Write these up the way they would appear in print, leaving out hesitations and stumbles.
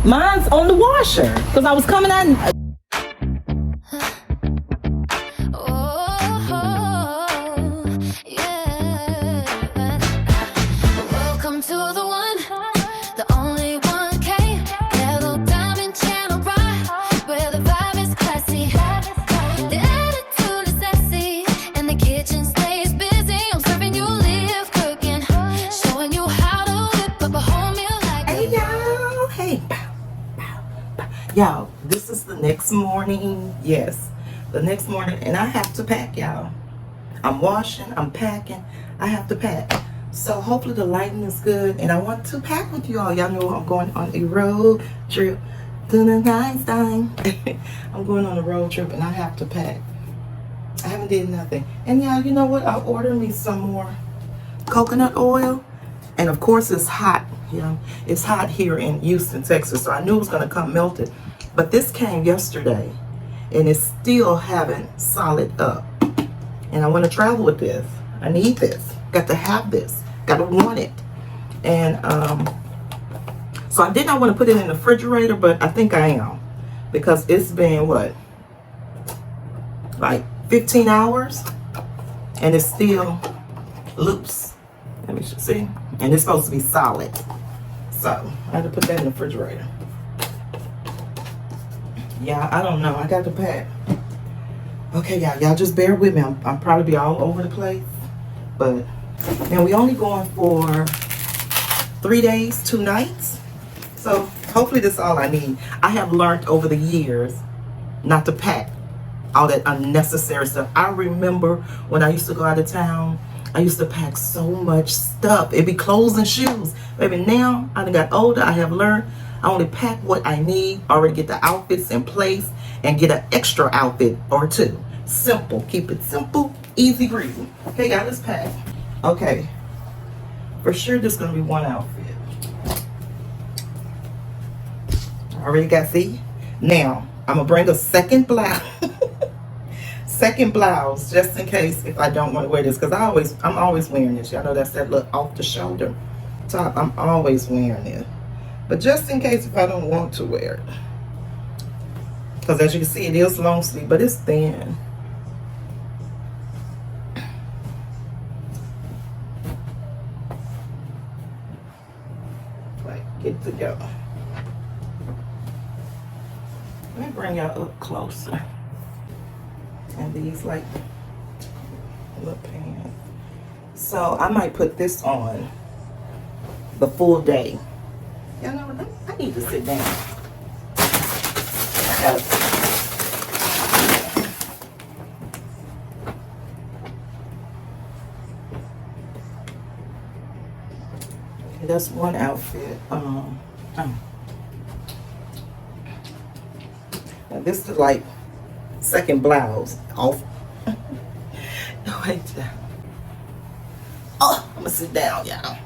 Mine's on the washer because I was coming out. Welcome to the one, the only one. YellowDiamond channel, right? Where the vibe is classy, the attitude is sassy, and the kitchen stays busy. I'm serving you live cooking, showing you how to whip up a whole meal like. Hey y'all, hey, y'all. This is the next morning. Yes, the next morning, and I have to pack, y'all. I'm washing, I'm packing, I have to pack. So hopefully the lighting is good, and I want to pack with you all. Y'all know I'm going on a road trip to the nice time. I'm going on a road trip, and I have to pack. I haven't did nothing. And y'all, you know what? I ordered me some more coconut oil, and of course it's hot. You know, it's hot here in Houston, Texas, so I knew it was gonna come melted. But this came yesterday, and it's still haven't solid up. And I want to travel with this. I need this. Got to have this. Got to want it. And so I did not want to put it in the refrigerator, but I think I am. Because it's been, what? Like 15 hours. And it's still loose. Let me see. And it's supposed to be solid. So I had to put that in the refrigerator. Yeah, I don't know. I got to pack. Okay, y'all just bear with me. I'm probably be all over the place, but now we only going for 3 days, 2 nights. So hopefully this is all I need. I have learned over the years not to pack all that unnecessary stuff. I remember when I used to go out of town, I used to pack so much stuff. It'd be clothes and shoes. Baby, now I done got older. I have learned I only pack what I need, already get the outfits in place, and get an extra outfit or two. Simple. Keep it simple, easy breezy. Okay, y'all, let's pack. Okay. For sure, there's going to be one outfit. I already got, see? Now, I'm going to bring a second blouse. Second blouse, just in case if I don't want to wear this. Because I'm always wearing this. Y'all know that's that look off the shoulder top. I'm always wearing it. But just in case if I don't want to wear it. Because as you can see, it is long sleeve, but it's thin. Like, get it together. Let me bring y'all up closer. And these like little pants. So I might put this on the full day. Y'all know what? I need to sit down. That's one outfit. Now this is like second blouse off. Wait. Oh, I'm gonna sit down, y'all.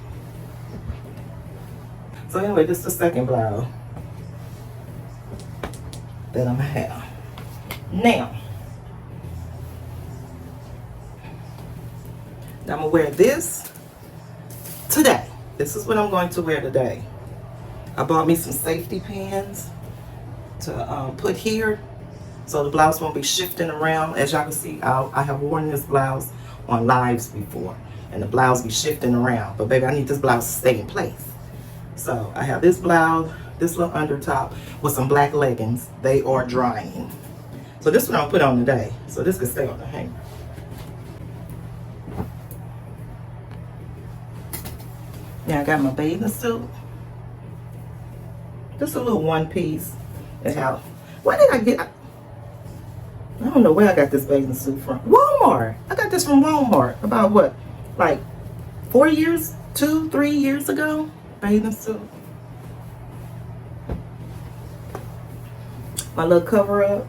So anyway, this is the second blouse that I'm gonna have. Now I'm gonna wear this today. This is what I'm going to wear today. I bought me some safety pins to put here so the blouse won't be shifting around. As y'all can see, I have worn this blouse on lives before, and the blouse be shifting around. But baby, I need this blouse to stay in place. So I have this blouse, this little under top with some black leggings. They are drying. So this one I'll put on today. So this can stay on the hanger. Now I got my bathing suit. Just a little one piece. Where did I get? I don't know where I got this bathing suit from. Walmart. I got this from Walmart. About what? Like 4 years, 2, 3 years ago. Bathing suit. My little cover up.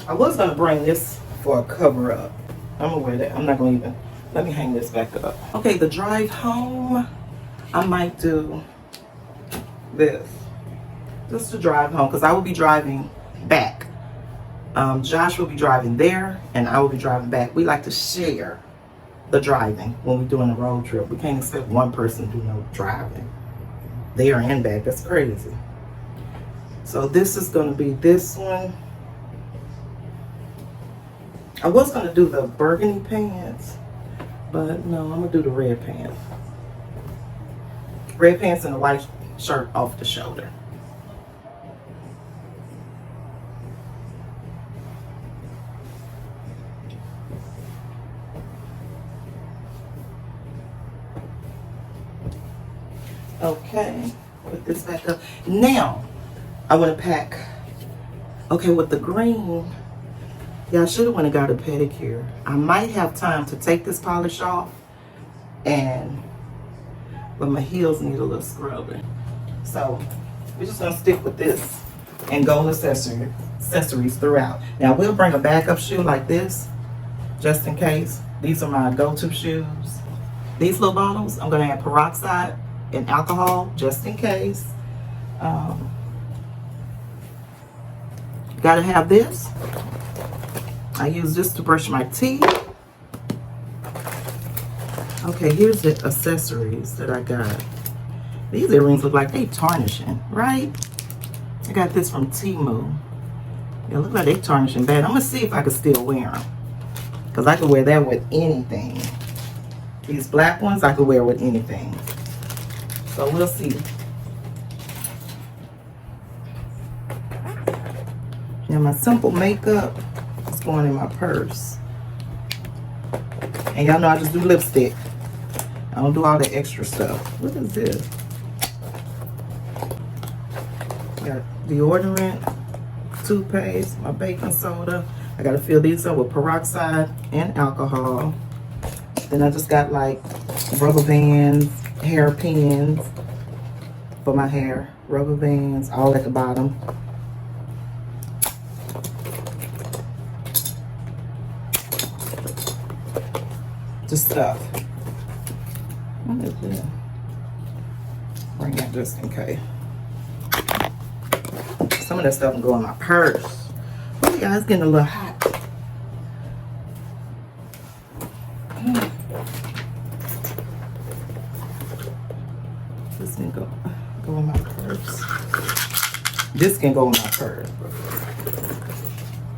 I was gonna bring this for a cover up. I'm gonna wear that. I'm not gonna even. Let me hang this back up. Okay, the drive home, I might do this. Just to drive home, because I will be driving back Josh will be driving there, and I will be driving back. We like to share the driving when we're doing a road trip. We can't expect one person to do no driving there and back. That's crazy. So this is going to be this one. I was going to do the burgundy pants, but no, I'm going to do the red pants. Red pants and a white shirt off the shoulder. Okay, put this back up. Now, I want to pack. Okay, with the green, yeah, I should have went and got a pedicure. I might have time to take this polish off, but my heels need a little scrubbing. So, we're just going to stick with this and gold accessories throughout. Now, we'll bring a backup shoe like this, just in case. These are my go-to shoes. These little bottles, I'm going to add peroxide and alcohol just in case. Gotta have this. I use this to brush my teeth. Okay, here's the accessories that I got. These earrings look like they tarnishing, right? I got this from Temu. They look like they tarnishing bad. I'm gonna see if I can still wear them, because I can wear that with anything. These black ones I could wear with anything. So we'll see. Now my simple makeup is going in my purse. And y'all know I just do lipstick. I don't do all the extra stuff. What is this? Got deodorant, toothpaste, my baking soda. I gotta fill these up with peroxide and alcohol. Then I just got like rubber bands, hairpins for my hair, rubber bands, all at the bottom. Just stuff. What is this? Bring that just in case. Some of that stuff can go in my purse. Oh, yeah, it's getting a little hot. This can go in my purse. This can go in my purse.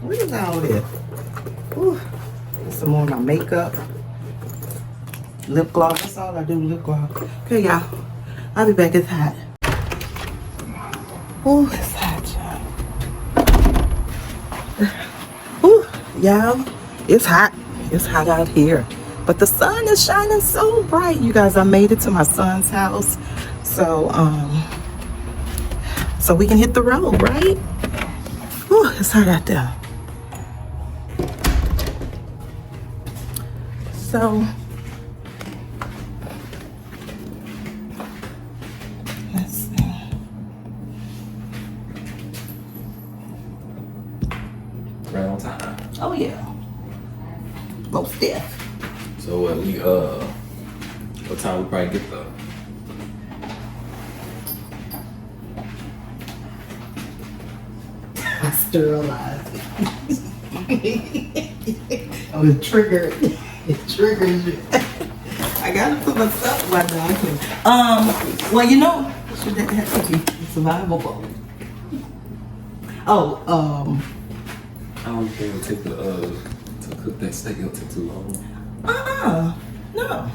What is all this? Ooh. Some more of my makeup. Lip gloss. That's all I do, lip gloss. Okay, y'all. I'll be back. It's hot. Oh, it's hot, y'all. Ooh, y'all. It's hot. It's hot out here. But the sun is shining so bright. You guys, I made it to my son's house. So, so we can hit the road, right? Ooh, it's hot out there. So, let's see. Right on time. Oh yeah. Most deaf. So what time we probably get the I sterilized it. Oh, it triggered. It triggers you. I gotta put my stuff right now. Well, you know, should that have to be survival bowl? Oh, I don't think it'll take to cook that steak. It'll take too long. no.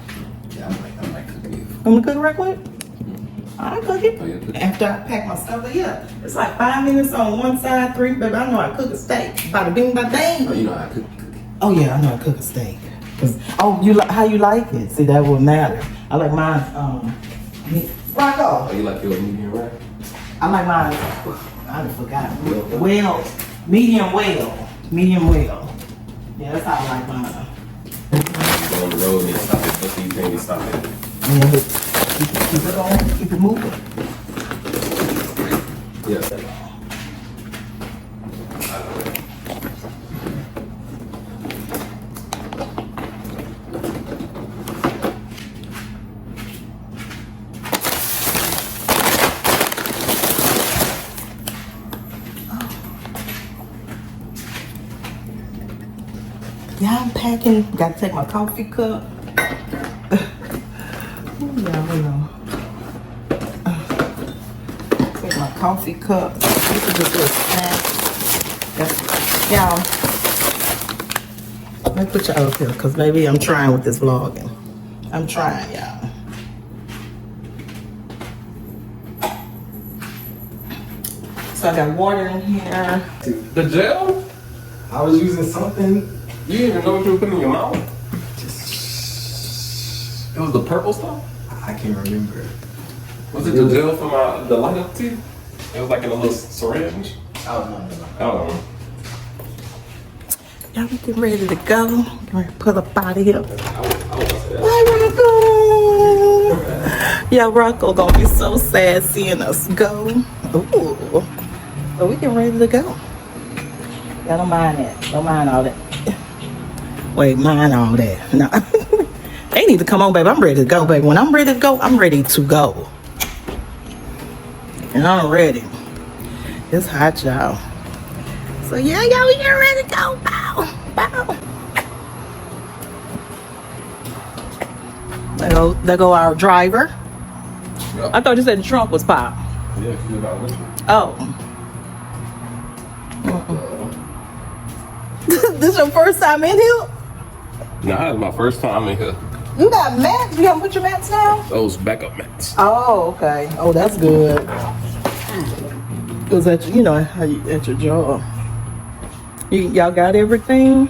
Yeah, I might cook it. I'm gonna cook it right quick. I'll cook it Oh, yeah, cook it. after I pack my stuff. But yeah, it's like 5 minutes on one side, 3. Baby, I know how to cook a steak. Bada bing, bada bang. Oh, you know how I cook it. Oh yeah, I know how to cook a steak. Oh, you like how you like it? See, that would matter. I like mine. Rocco. Oh, you like your medium rare? I like mine. I forgot. Well, medium well. Medium well. Yeah, that's how I like mine. Go on the road and stop it. But you can't stop it. Yeah, keep it on. Keep it moving. Yeah. Yeah, I'm packing. Got to take my coffee cup. Yeah, you know. Take my coffee cup. This is just a snack. Y'all, let me put you up here because maybe I'm trying with this vlogging. I'm trying, y'all. So I got water in here. The gel? I was using something. You didn't even know what you were putting in your mouth? It was the purple stuff? I can't remember. Was it the gel from the light up tea? It was like in a little syringe. Oh, no. Oh. Y'all, we getting ready to go. Get ready to pull up out of here. I was Bye, Rocco. Yeah, Rocco gonna be so sad seeing us go. Ooh. So we getting ready to go. Y'all don't mind that. Don't mind all that. Wait, mind all that. No. They need to come on, baby. I'm ready to go, baby. When I'm ready to go, I'm ready to go. And I'm ready. It's hot, y'all. So yeah, y'all, we getting ready to go. Bow. Bow. There go our driver. Yep. I thought you said the trunk was popped. Yeah, you got with me. Oh. This your first time in here? Nah, it's my first time in here. You got mats? You haven't put your mats down? Those backup mats. Oh, okay. Oh, that's good. Cause at you know how you at your job. Y'all got everything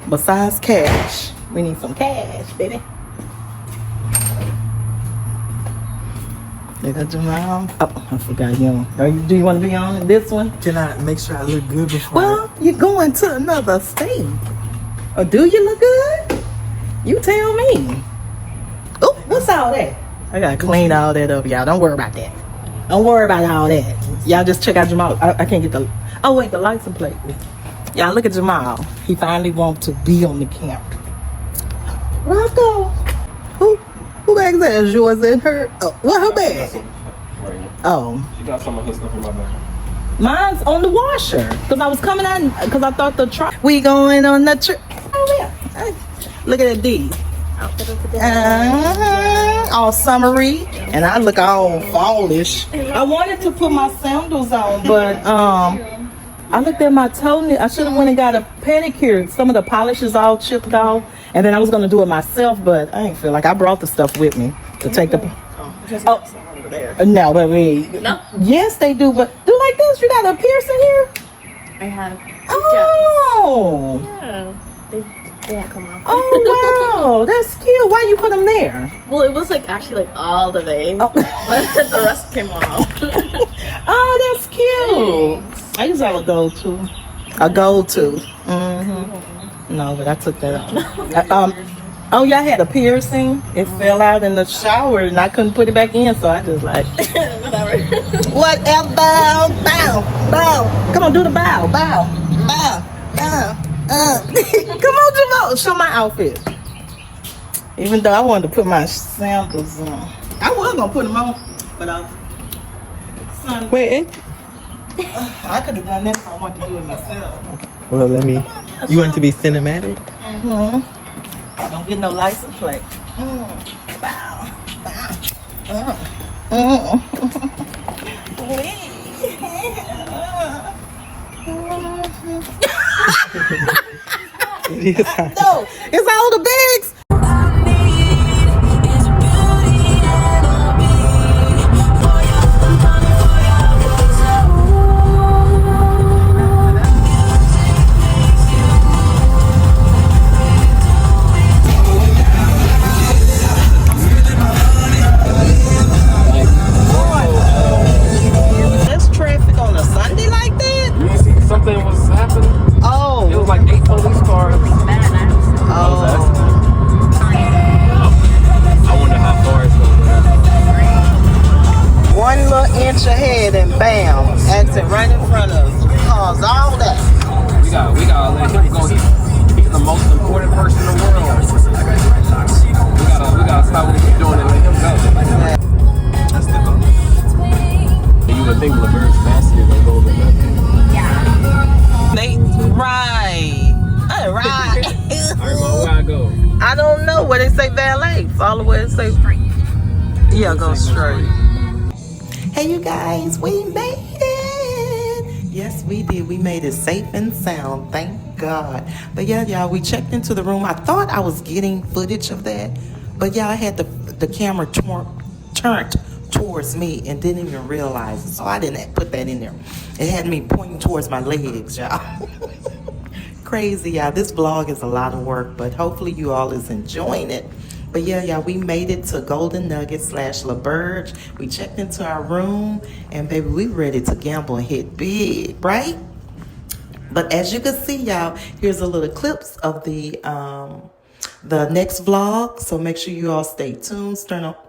besides cash. We need some cash, baby. They got Jamal. Oh, I forgot you. Do you want to be on this one? Can I make sure I look good before? Well, you're going to another state. Or do you look good? You tell me. Oh, what's all that? I gotta clean all that up, y'all. Don't worry about that. Don't worry about all that. Y'all just check out Jamal. I can't get the. Oh wait, the license plate. Y'all look at Jamal. He finally wants to be on the camera. Rocco, who bag is that? Is yours and her? Oh, what her bag? Oh. She got some of her stuff in my bag. Mine's on the washer because I was coming out because I thought the truck. We going on the trip. Oh yeah. Hey, look at that D. All summery, and I look all fallish. I wanted to put my sandals on, but I looked at my toenail. I should have went and got a pedicure. Some of the polish is all chipped off, and then I was gonna do it myself, but I didn't feel like I brought the stuff with me to take the. Oh. No, baby. No? Yes, they do, but do like this. You got a piercing here? I have. Oh. Yeah. They had come off. Oh, wow. That's cute. Why you put them there? Well, it was like actually like all the way. Oh, But the rest came off. oh that's cute. I used to have a go-to. A go-to. Mm-hmm. No, but I took that out. Oh, yeah, I had a piercing. It fell out in the shower and I couldn't put it back in, so I just like, Whatever. whatever. Bow, bow. Come on, do the bow, bow, bow, bow. Come on, Jamal. Show my outfit. Even though I wanted to put my samples on. I was going to put them on, but Wait. I could have done that if I wanted to do it myself. Well, let me. You want it to be cinematic? Mm-hmm. Don't get no license plate. Bow. It is hot. No, it's all the bags. There's traffic on a Sunday like that? You didn't see something was happening? Oh. It was like 8 police cars. Oh. I don't know where they say valet. Follow where it say straight. Yeah, go straight. Hey, you guys, we made it. Yes, we did. We made it safe and sound. Thank God. But yeah, y'all, we checked into the room. I thought I was getting footage of that, but yeah, I had the camera turned towards me and didn't even realize it. So I didn't put that in there. It had me pointing towards my legs, y'all. Crazy, y'all. This vlog is a lot of work, but hopefully you all is enjoying it. But yeah, y'all, we made it to Golden Nugget / LaBerge. We checked into our room, and baby, we ready to gamble and hit big, right? But as you can see, y'all, here's a little clips of the next vlog. So make sure you all stay tuned.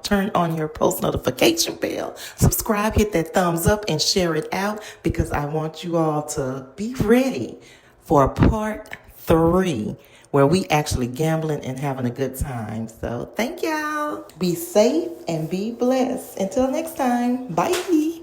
Turn on your post notification bell. Subscribe, hit that thumbs up, and share it out because I want you all to be ready for part 3 where we actually gambling and having a good time. So thank y'all. Be safe and be blessed. Until next time. Bye.